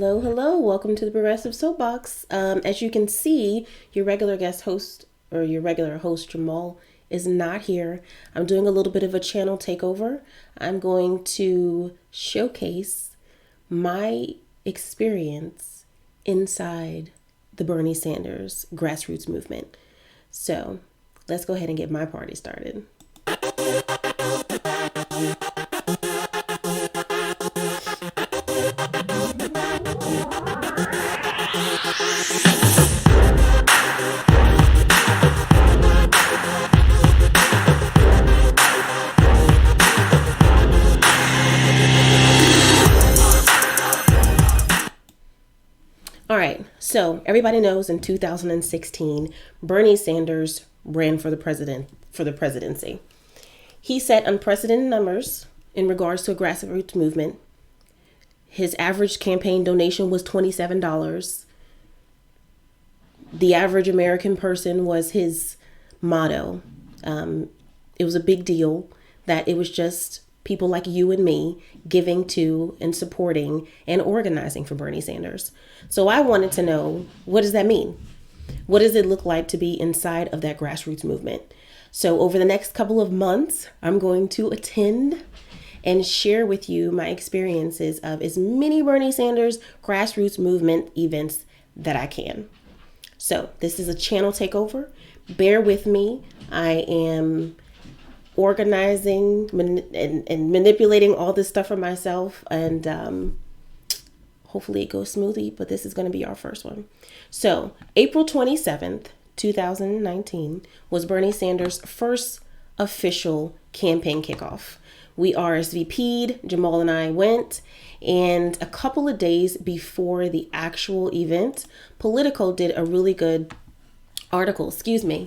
Hello, hello. Welcome to the Progressive Soapbox. As you can see, your regular guest host or your regular host, Jamarl, is not here. I'm doing a little bit of a channel takeover. I'm going to showcase my experience inside the Bernie Sanders grassroots movement. So let's go ahead and get my party started. All right, so everybody knows in 2016, Bernie Sanders ran for the presidency. He set unprecedented numbers in regards to a grassroots movement. His average campaign donation was $27. The average American person was his motto. It was a big deal that it was just people like you and me giving to and supporting and organizing for Bernie Sanders. So I wanted to know, what does that mean? What does it look like to be inside of that grassroots movement? So over the next couple of months, I'm going to attend and share with you my experiences of as many Bernie Sanders grassroots movement events that I can. So this is a channel takeover. Bear with me. I am organizing and manipulating all this stuff for myself, and hopefully it goes smoothly, but this is going to be our first one. So April 27th, 2019 was Bernie Sanders' first official campaign kickoff. We RSVP'd, Jamarl and I went, and a couple of days before the actual event, Politico did a really good article, giving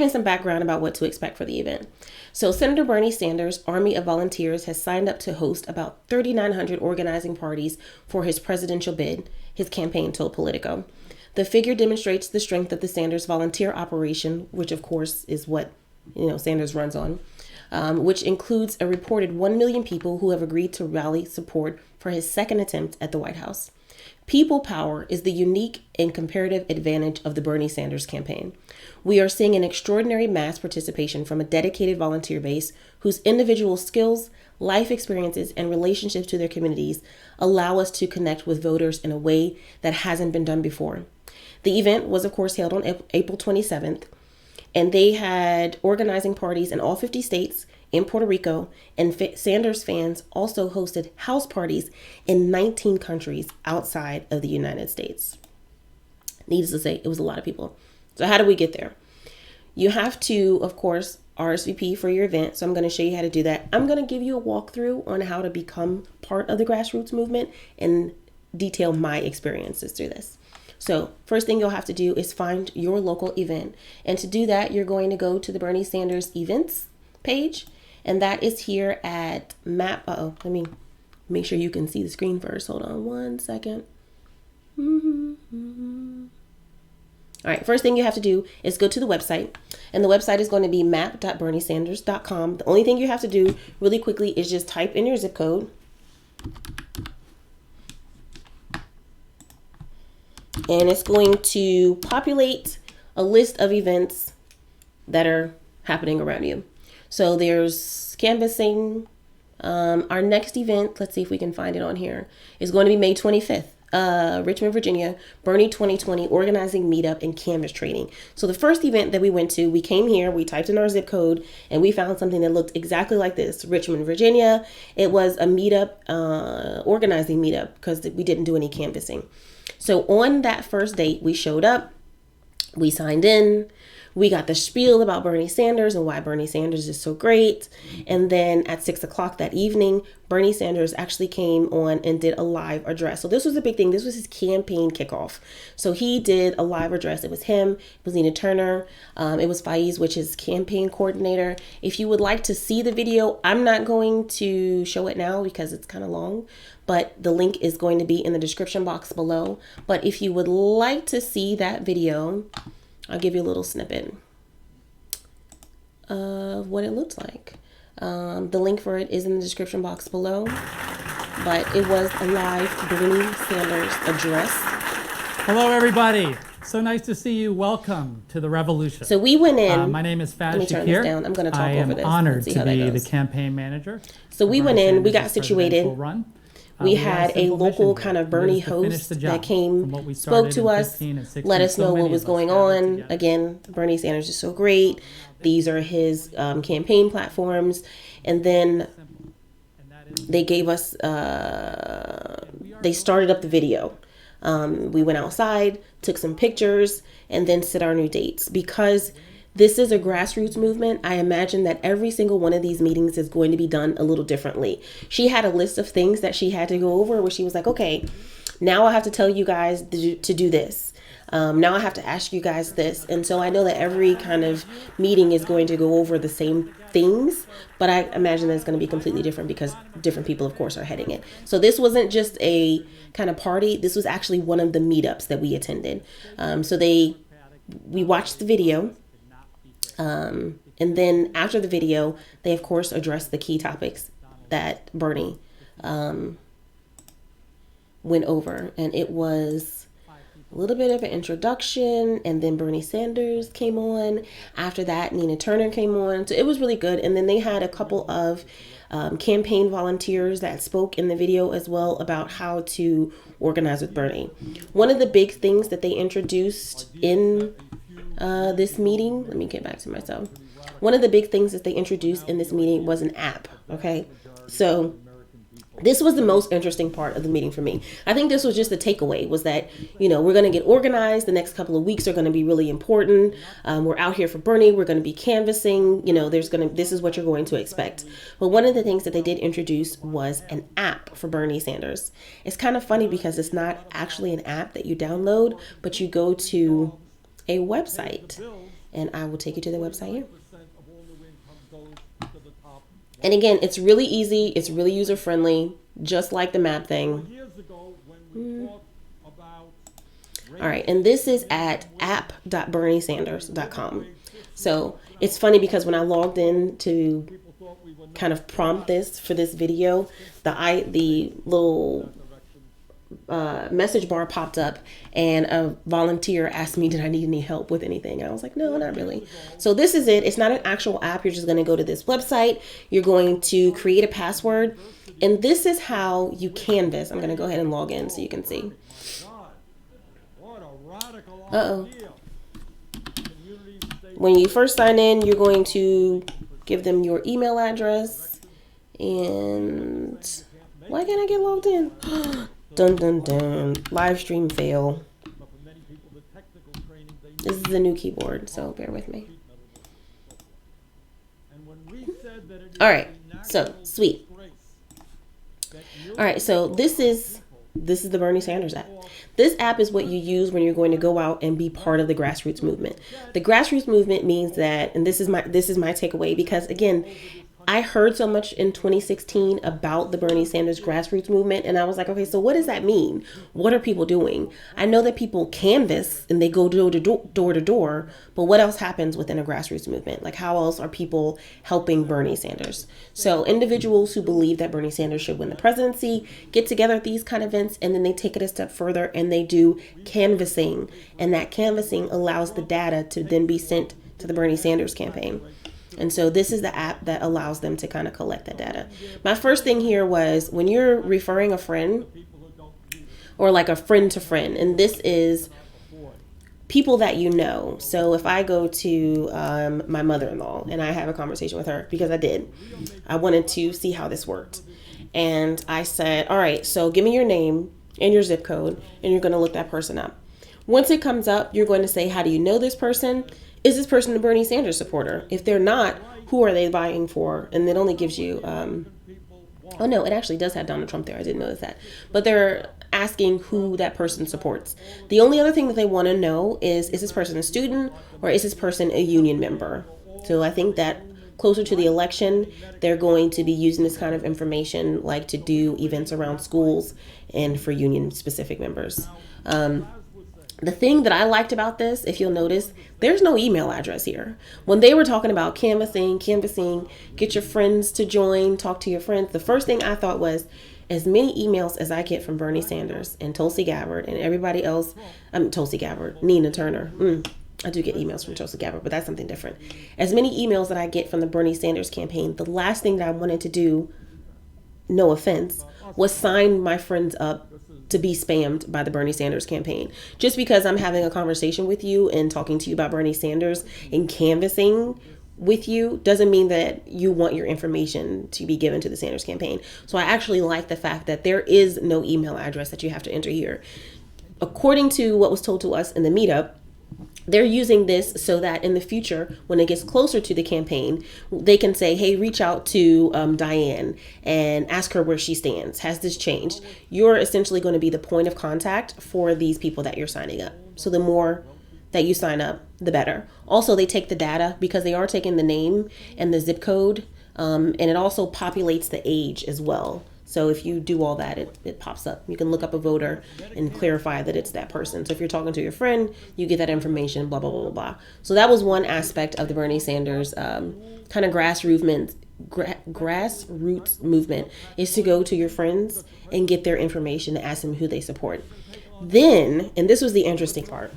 some background about what to expect for the event. So Senator Bernie Sanders' Army of Volunteers has signed up to host about 3,900 organizing parties for his presidential bid, his campaign told Politico. The figure demonstrates the strength of the Sanders volunteer operation, which of course is what Sanders runs on, which includes a reported 1 million people who have agreed to rally support for his second attempt at the White House. People power is the unique and comparative advantage of the Bernie Sanders campaign. We are seeing an extraordinary mass participation from a dedicated volunteer base whose individual skills, life experiences, and relationships to their communities allow us to connect with voters in a way that hasn't been done before. The event was, of course, held on April 27th, and they had organizing parties in all 50 states, in Puerto Rico, and Sanders fans also hosted house parties in 19 countries outside of the United States. Needless to say, it was a lot of people. So how do we get there? You have to, of course, RSVP for your event. So I'm going to show you how to do that. I'm going to give you a walkthrough on how to become part of the grassroots movement and detail my experiences through this. So first thing you'll have to do is find your local event. And to do that, you're going to go to the Bernie Sanders events page. And that is here at map. Let me make sure you can see the screen first. Hold on one second. All right, first thing you have to do is go to the website. And the website is going to be map.berniesanders.com. The only thing you have to do really quickly is just type in your zip code. And it's going to populate a list of events that are happening around you. So there's canvassing. Our next event, let's see if we can find it on here, is going to be May 25th. Richmond, Virginia, Bernie 2020 organizing meetup and canvas training. So the first event that we went to, we came here, we typed in our zip code, and we found something that looked exactly like this, Richmond, Virginia. It was a meetup, organizing meetup, because we didn't do any canvassing. So on that first date, we showed up, we signed in, we got the spiel about Bernie Sanders and why Bernie Sanders is so great. And then at 6:00 that evening, Bernie Sanders actually came on and did a live address. So this was a big thing. This was his campaign kickoff. So he did a live address. It was him, it was Nina Turner, it was Faiz, which is campaign coordinator. If you would like to see the video, I'm not going to show it now because it's kind of long, but the link is going to be in the description box below. But if you would like to see that video, I'll give you a little snippet of what it looks like. The link for it is in the description box below. but it was a live Bernie Sanders address. Hello, everybody. So nice to see you. Welcome to the revolution. So we went in. My name is Faz Let me turn this down. I'm going to talk over this. I am honored to be the campaign manager. So we went in. We got situated. We had a local kind of Bernie host that came, spoke to us, let us know what was going on. Again, Bernie Sanders is so great. These are his campaign platforms. And then they gave us, they started up the video. We went outside, took some pictures, and then set our new dates. Because this is a grassroots movement, I imagine that every single one of these meetings is going to be done a little differently. She had a list of things that she had to go over where she was like, okay, now I have to tell you guys to do this. Now I have to ask you guys this. And so I know that every kind of meeting is going to go over the same things, but I imagine that it's going to be completely different because different people, of course, are heading it. So this wasn't just a kind of party. This was actually one of the meetups that we attended. We watched the video. And then after the video, they, of course, addressed the key topics that Bernie went over. And it was a little bit of an introduction, and then Bernie Sanders came on. After that, Nina Turner came on. So it was really good. And then they had a couple of campaign volunteers that spoke in the video as well about how to organize with Bernie. One of the big things that they introduced in this meeting, let me get back to myself. One of the big things that they introduced in this meeting was an app. Okay, so this was the most interesting part of the meeting for me. I think this was just the takeaway, was that, we're going to get organized. The next couple of weeks are going to be really important. We're out here for Bernie. We're going to be canvassing. This is what you're going to expect. But one of the things that they did introduce was an app for Bernie Sanders. It's kind of funny because it's not actually an app that you download, but you go to a website, and I will take you to the website here. And again, it's really easy. It's really user friendly, just like the map thing. All right. And this is at app.berniesanders.com. So it's funny because when I logged in to kind of prompt this for this video, the little message bar popped up, and a volunteer asked me, did I need any help with anything? And I was like, no, not really. So this is it. It's not an actual app. You're just going to go to this website. You're going to create a password, and this is how you canvass. I'm going to go ahead and log in so you can see. When you first sign in, you're going to give them your email address, and why can't I get logged in? Dun dun dun. Live stream fail. This is the new keyboard, so bear with me. All right, so sweet. All right, so this is the Bernie Sanders app. This app is what you use when you're going to go out and be part of the grassroots movement. The grassroots movement means that, and this is my takeaway, because again, I heard so much in 2016 about the Bernie Sanders grassroots movement, and I was like, okay, so what does that mean? What are people doing? I know that people canvass and they go door to door, but what else happens within a grassroots movement? Like, how else are people helping Bernie Sanders? So individuals who believe that Bernie Sanders should win the presidency get together at these kind of events, and then they take it a step further and they do canvassing, and that canvassing allows the data to then be sent to the Bernie Sanders campaign. And so this is the app that allows them to kind of collect that data. My first thing here was when you're referring a friend, or like a friend to friend, and this is people that you know. So if I go to my mother-in-law and I have a conversation with her, because I wanted to see how this worked. And I said, all right, so give me your name and your zip code, and you're going to look that person up. Once it comes up, you're going to say, how do you know this person? Is this person a Bernie Sanders supporter? If they're not, who are they vying for? And it only gives you, oh no, it actually does have Donald Trump there. I didn't notice that. But they're asking who that person supports. The only other thing that they want to know is this person a student, or is this person a union member? So I think that closer to the election, they're going to be using this kind of information, like to do events around schools and for union specific members. The thing that I liked about this, if you'll notice, there's no email address here. When they were talking about canvassing, get your friends to join, talk to your friends, the first thing I thought was, as many emails as I get from Bernie Sanders and Tulsi Gabbard and everybody else, Tulsi Gabbard, Nina Turner. I do get emails from Tulsi Gabbard, but that's something different. As many emails that I get from the Bernie Sanders campaign, the last thing that I wanted to do, no offense, was sign my friends up to be spammed by the Bernie Sanders campaign. Just because I'm having a conversation with you and talking to you about Bernie Sanders and canvassing with you doesn't mean that you want your information to be given to the Sanders campaign. So I actually like the fact that there is no email address that you have to enter here. According to what was told to us in the meetup, they're using this so that in the future, when it gets closer to the campaign, they can say, hey, reach out to Diane and ask her where she stands. Has this changed? You're essentially going to be the point of contact for these people that you're signing up. So the more that you sign up, the better. Also, they take the data because they are taking the name and the zip code, and it also populates the age as well. So if you do all that, it pops up. You can look up a voter and clarify that it's that person. So if you're talking to your friend, you get that information, blah, blah, blah, blah, blah. So that was one aspect of the Bernie Sanders kind of grassroots movement, is to go to your friends and get their information and ask them who they support. Then, and this was the interesting part,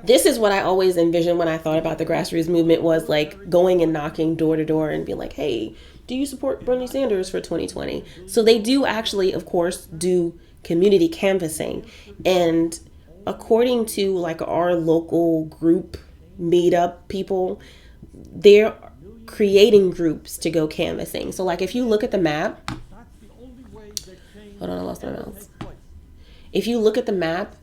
this is what I always envisioned when I thought about the grassroots movement, was like going and knocking door to door and being like, hey, do you support Bernie Sanders for 2020? So they do actually, of course, do community canvassing. And according to like our local group meetup people, they're creating groups to go canvassing. So like if you look at the map, hold on, I lost my mouse. If you look at the map,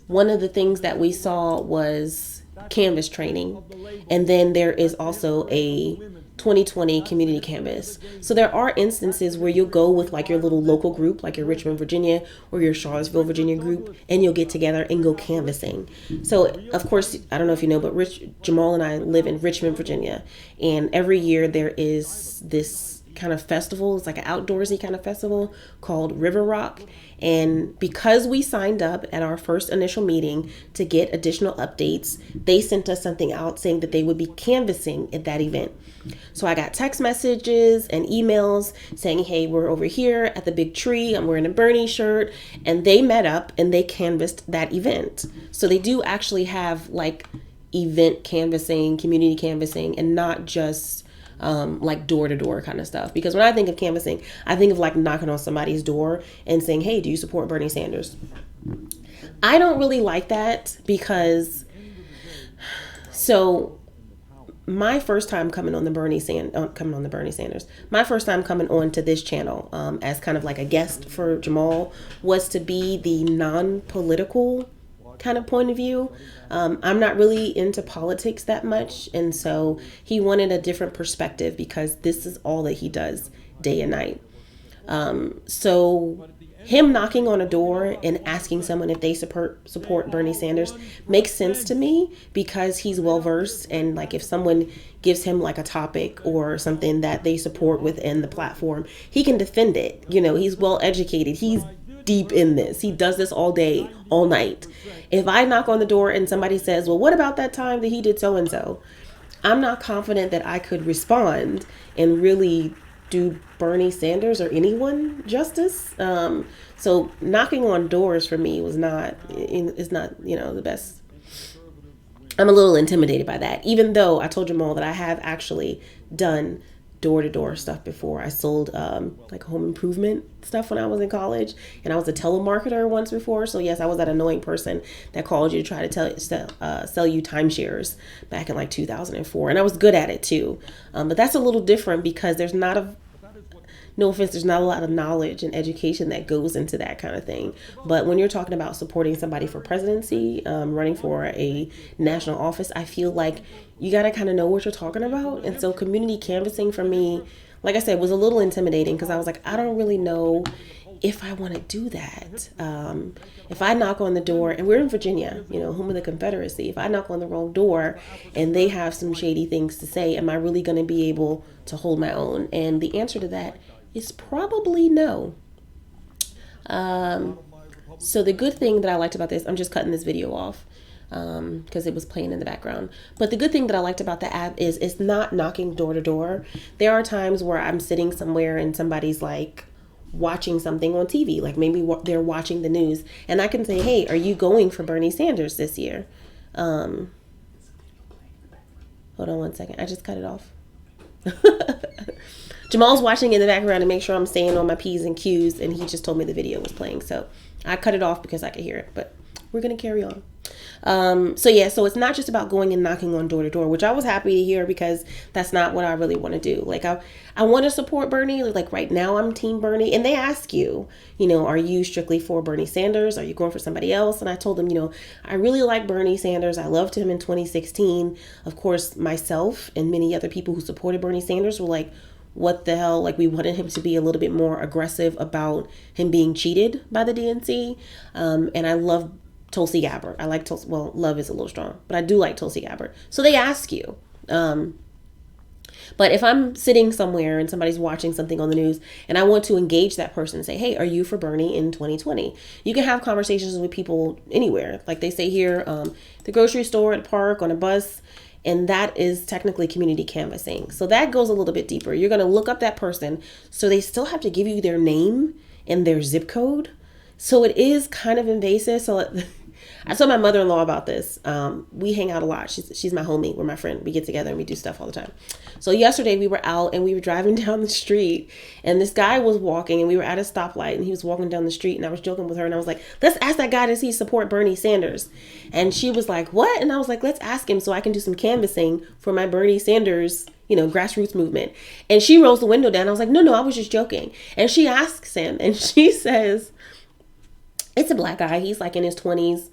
one of the things that we saw was canvas training. And then there is also a 2020 community canvas. So there are instances where you'll go with like your little local group, like your Richmond, Virginia, or your Charlottesville, Virginia group, and you'll get together and go canvassing. So of course, I don't know if you know, but Jamarl and I live in Richmond, Virginia. And every year there is this kind of festival. It's like an outdoorsy kind of festival called River Rock. And because we signed up at our first initial meeting to get additional updates, they sent us something out saying that they would be canvassing at that event. So I got text messages and emails saying, hey, we're over here at the big tree. I'm wearing a Bernie shirt. And they met up and they canvassed that event. So they do actually have like event canvassing, community canvassing, and not just like door-to-door kind of stuff. Because when I think of canvassing, I think of like knocking on somebody's door and saying, hey, do you support Bernie Sanders? I don't really like that because, so my first time coming on the Bernie Sanders, my first time coming on to this channel as kind of like a guest for Jamarl was to be the non-political kind of point of view. I'm not really into politics that much, and so he wanted a different perspective because this is all that he does day and night. So him knocking on a door and asking someone if they support Bernie Sanders makes sense to me because he's well versed, and like if someone gives him like a topic or something that they support within the platform, he can defend it. You know, he's well educated. He's deep in this. He does this all day, all night. If I knock on the door and somebody says, well, what about that time that he did so-and-so? I'm not confident that I could respond and really do Bernie Sanders or anyone justice. So knocking on doors for me is not, the best. I'm a little intimidated by that, even though I told Jamarl that I have actually done door-to-door stuff before. I sold like home improvement stuff when I was in college, and I was a telemarketer once before. So yes, I was that annoying person that called you to try to sell you timeshares back in like 2004, and I was good at it too. But that's a little different because there's not a lot of knowledge and education that goes into that kind of thing. But when you're talking about supporting somebody for presidency, running for a national office, I feel like you got to kind of know what you're talking about. And so community canvassing for me, like I said, was a little intimidating because I was like, I don't really know if I want to do that. If I knock on the door, and we're in Virginia, home of the Confederacy, if I knock on the wrong door and they have some shady things to say, am I really going to be able to hold my own? And the answer to that is probably no. So the good thing that I liked about this, I'm just cutting this video off because it was playing in the background. But the good thing that I liked about the app is it's not knocking door to door. There are times where I'm sitting somewhere and somebody's like watching something on TV, like maybe they're watching the news, and I can say, hey, are you going for Bernie Sanders this year? Hold on one second. I just cut it off. Jamal's watching in the background to make sure I'm staying on my P's and Q's, and he just told me the video was playing. So I cut it off because I could hear it, but we're going to carry on. So it's not just about going and knocking on door to door, which I was happy to hear because that's not what I really want to do. Like I want to support Bernie. Like right now I'm Team Bernie, and they ask you, are you strictly for Bernie Sanders? Are you going for somebody else? And I told them, I really like Bernie Sanders. I loved him in 2016. Of course, myself and many other people who supported Bernie Sanders were like, what the hell? Like we wanted him to be a little bit more aggressive about him being cheated by the DNC. And I love Tulsi Gabbard. I like Tulsi. Well, love is a little strong, but I do like Tulsi Gabbard. So they ask you. But if I'm sitting somewhere and somebody's watching something on the news and I want to engage that person and say, hey, are you for Bernie in 2020? You can have conversations with people anywhere. Like they say here, the grocery store, at the park, on a bus. And that is technically community canvassing. So that goes a little bit deeper. You're going to look up that person. So they still have to give you their name and their zip code. So it is kind of invasive. So I told my mother-in-law about this. We hang out a lot. She's my homie. We're my friend. We get together and we do stuff all the time. So yesterday we were out and we were driving down the street and this guy was walking and we were at a stoplight and he was walking down the street and I was joking with her and I was like, let's ask that guy, does he support Bernie Sanders? And she was like, what? And I was like, let's ask him so I can do some canvassing for my Bernie Sanders, grassroots movement. And she rolls the window down. I was like, no, I was just joking. And she asks him and she says, it's a black guy. He's like in his 20s.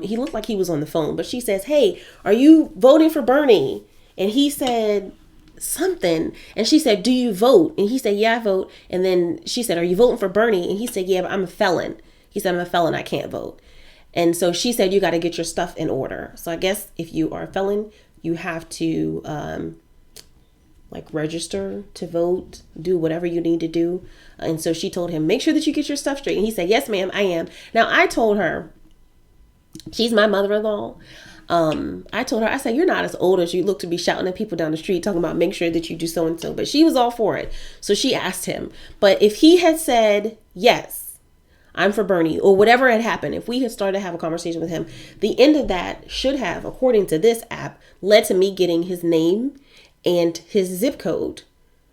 He looked like he was on the phone, but she says, hey, are you voting for Bernie? And he said something. And she said, do you vote? And he said, yeah, I vote. And then she said, are you voting for Bernie? And he said, yeah, but I'm a felon. He said, I'm a felon. I can't vote. And so she said, you got to get your stuff in order. So I guess if you are a felon, you have to register to vote, do whatever you need to do. And so she told him, make sure that you get your stuff straight. And he said, yes, ma'am, I am. Now I told her, she's my mother-in-law. I said, you're not as old as you look to be shouting at people down the street talking about make sure that you do so-and-so. But she was all for it. So she asked him. But if he had said, yes, I'm for Bernie, or whatever had happened, if we had started to have a conversation with him, the end of that should have, according to this app, led to me getting his name and his zip code,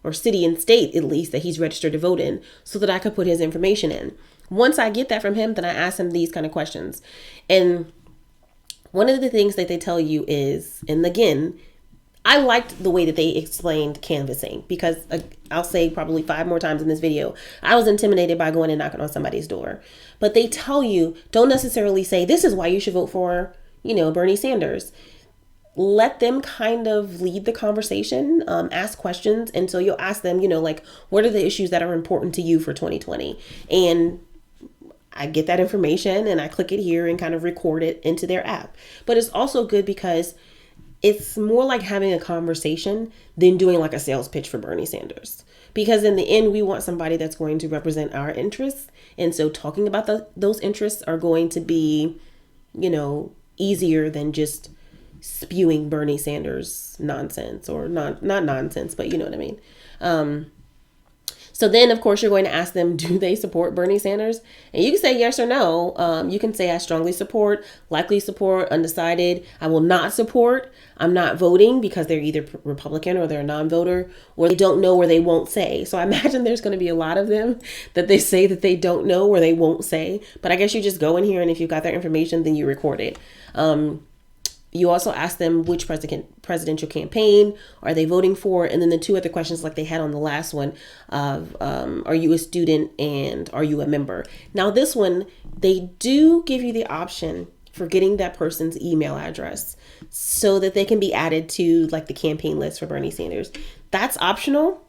or city and state at least, that he's registered to vote in, so that I could put his information in. Once I get that from him, then I ask him these kind of questions. And one of the things that they tell you is, and again, I liked the way that they explained canvassing because I'll say probably 5 more times in this video, I was intimidated by going and knocking on somebody's door. But they tell you, don't necessarily say, this is why you should vote for, Bernie Sanders. Let them kind of lead the conversation, ask questions. And so you'll ask them, what are the issues that are important to you for 2020? And I get that information and I click it here and kind of record it into their app. But it's also good because it's more like having a conversation than doing like a sales pitch for Bernie Sanders. Because in the end, we want somebody that's going to represent our interests. And so talking about those interests are going to be, easier than just spewing Bernie Sanders nonsense, or not nonsense, but you know what I mean? So then, of course, you're going to ask them, do they support Bernie Sanders? And you can say yes or no. You can say I strongly support, likely support, undecided. I will not support. I'm not voting because they're either Republican or they're a non-voter, or they don't know or they won't say. So I imagine there's going to be a lot of them that they say that they don't know or they won't say. But I guess you just go in here and if you've got their information, then you record it. You also ask them which presidential campaign are they voting for? And then the 2 other questions like they had on the last one of, are you a student and are you a member? Now this one, they do give you the option for getting that person's email address so that they can be added to like the campaign list for Bernie Sanders. That's optional.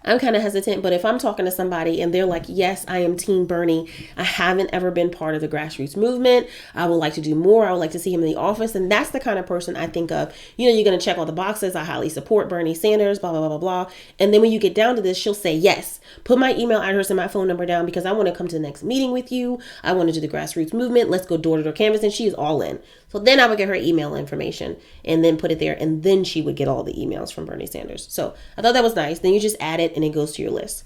I'm kind of hesitant, but if I'm talking to somebody and they're like, yes, I am Team Bernie. I haven't ever been part of the grassroots movement. I would like to do more. I would like to see him in the office. And that's the kind of person I think of, you're going to check all the boxes. I highly support Bernie Sanders, blah, blah, blah, blah, blah. And then when you get down to this, she'll say, yes, put my email address and my phone number down because I want to come to the next meeting with you. I want to do the grassroots movement. Let's go door to door canvass. And she is all in. So then I would get her email information and then put it there. And then she would get all the emails from Bernie Sanders. So I thought that was nice. Then you just add it and it goes to your list.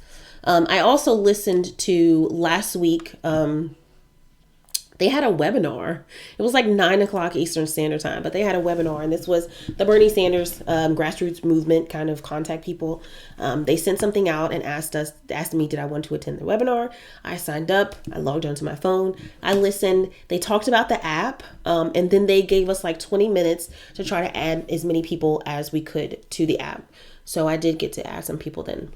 I also listened to last week. They had a webinar. It was like 9 o'clock Eastern Standard Time, but they had a webinar, and this was the Bernie Sanders grassroots movement kind of contact people. They sent something out and asked me, did I want to attend the webinar? I signed up. I logged onto my phone. I listened. They talked about the app, and then they gave us like 20 minutes to try to add as many people as we could to the app. So I did get to add some people then.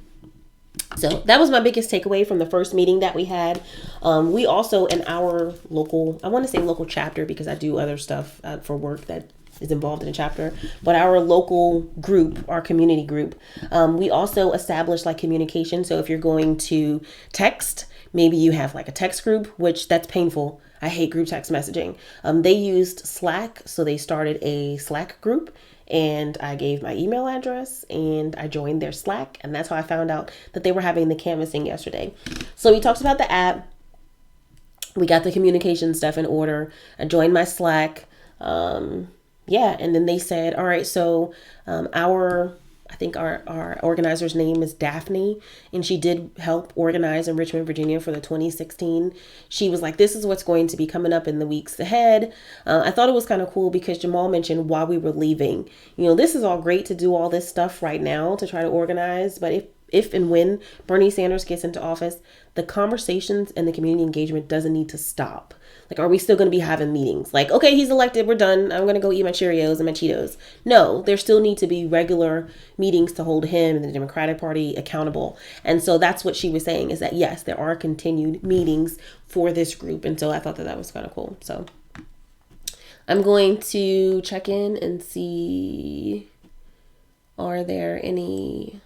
So that was my biggest takeaway from the first meeting that we had. We also, in our local, I want to say local chapter because I do other stuff for work that is involved in a chapter, but our local group, our community group, we also established like communication. So if you're going to text, maybe you have like a text group, which that's painful. I hate group text messaging. They used Slack, so they started a Slack group. And I gave my email address and I joined their Slack. And that's how I found out that they were having the canvassing yesterday. So we talked about the app. We got the communication stuff in order. I joined my Slack. And then they said, all right, so I think our organizer's name is Daphne, and she did help organize in Richmond, Virginia for the 2016. She was like, this is what's going to be coming up in the weeks ahead. I thought it was kind of cool because Jamarl mentioned while we were leaving, this is all great to do all this stuff right now to try to organize, but if and when Bernie Sanders gets into office, the conversations and the community engagement doesn't need to stop. Like, are we still going to be having meetings? Like, okay, he's elected, we're done. I'm going to go eat my Cheerios and my Cheetos. No, there still need to be regular meetings to hold him and the Democratic Party accountable. And so that's what she was saying, is that, yes, there are continued meetings for this group. And so I thought that was kind of cool. So I'm going to check in and see, are there any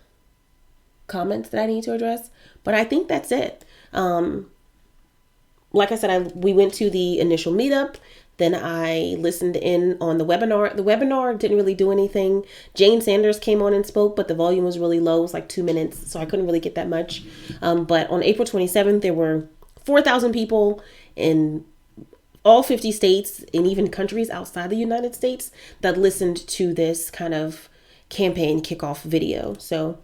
comments that I need to address? But I think that's it. Like I said, we went to the initial meetup. Then I listened in on the webinar. The webinar didn't really do anything. Jane Sanders came on and spoke, but the volume was really low. It was like 2 minutes, so I couldn't really get that much. But on April 27th, there were 4,000 people in all 50 states and even countries outside the United States that listened to this kind of campaign kickoff video. So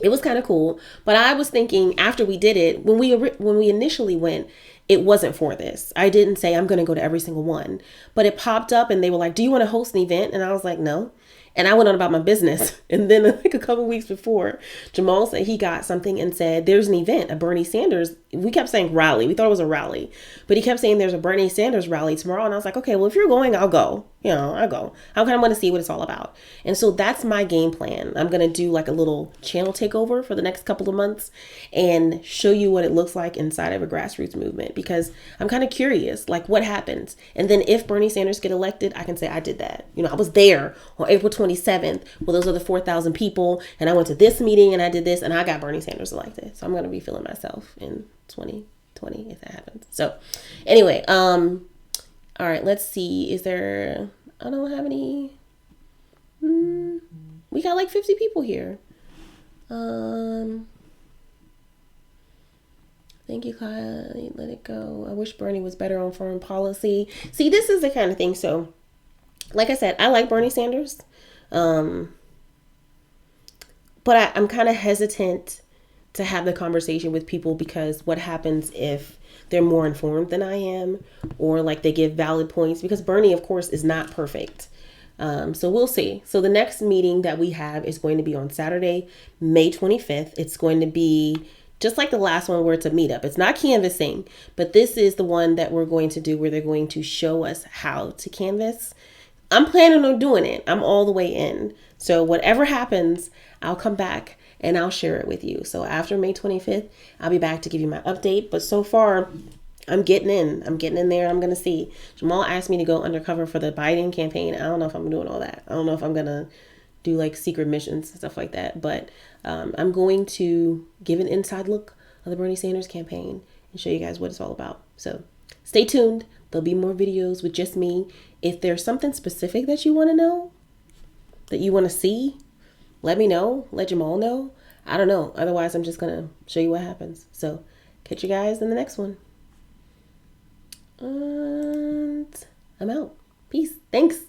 it was kind of cool. But I was thinking after we did it, when we initially went, it wasn't for this. I didn't say I'm going to go to every single one, but it popped up and they were like, do you want to host an event? And I was like, no. And I went on about my business. And then like a couple weeks before, Jamarl said he got something and said, there's an event, a Bernie Sanders. We kept saying rally. We thought it was a rally, but he kept saying there's a Bernie Sanders rally tomorrow. And I was like, okay, well, if you're going, I'll go. I'll go. I kind of want to see what it's all about. And so that's my game plan. I'm going to do like a little channel takeover for the next couple of months and show you what it looks like inside of a grassroots movement, because I'm kind of curious, like what happens. And then if Bernie Sanders get elected, I can say I did that. I was there on April 27th. Well, those are the 4,000 people. And I went to this meeting and I did this and I got Bernie Sanders elected. So I'm going to be feeling myself in 2020 if that happens. So anyway, all right, let's see. I don't have any. We got like 50 people here. Thank you, Kyle. Let it go. I wish Bernie was better on foreign policy. See, this is the kind of thing. So, like I said, I like Bernie Sanders. But I'm kind of hesitant to have the conversation with people, because what happens if they're more informed than I am, or like they give valid points, because Bernie, of course, is not perfect. So we'll see. So the next meeting that we have is going to be on Saturday, May 25th. It's going to be just like the last one where it's a meetup. It's not canvassing, but this is the one that we're going to do where they're going to show us how to canvass. I'm planning on doing it. I'm all the way in. So whatever happens, I'll come back and I'll share it with you. So after May 25th, I'll be back to give you my update. But so far, I'm getting in. I'm getting in there. I'm going to see. Jamarl asked me to go undercover for the Biden campaign. I don't know if I'm doing all that. I don't know if I'm going to do like secret missions and stuff like that. But I'm going to give an inside look of the Bernie Sanders campaign and show you guys what it's all about. So stay tuned. There'll be more videos with just me. If there's something specific that you want to know, that you want to see, let me know. Let Jamarl know. I don't know. Otherwise, I'm just going to show you what happens. So catch you guys in the next one. And I'm out. Peace. Thanks.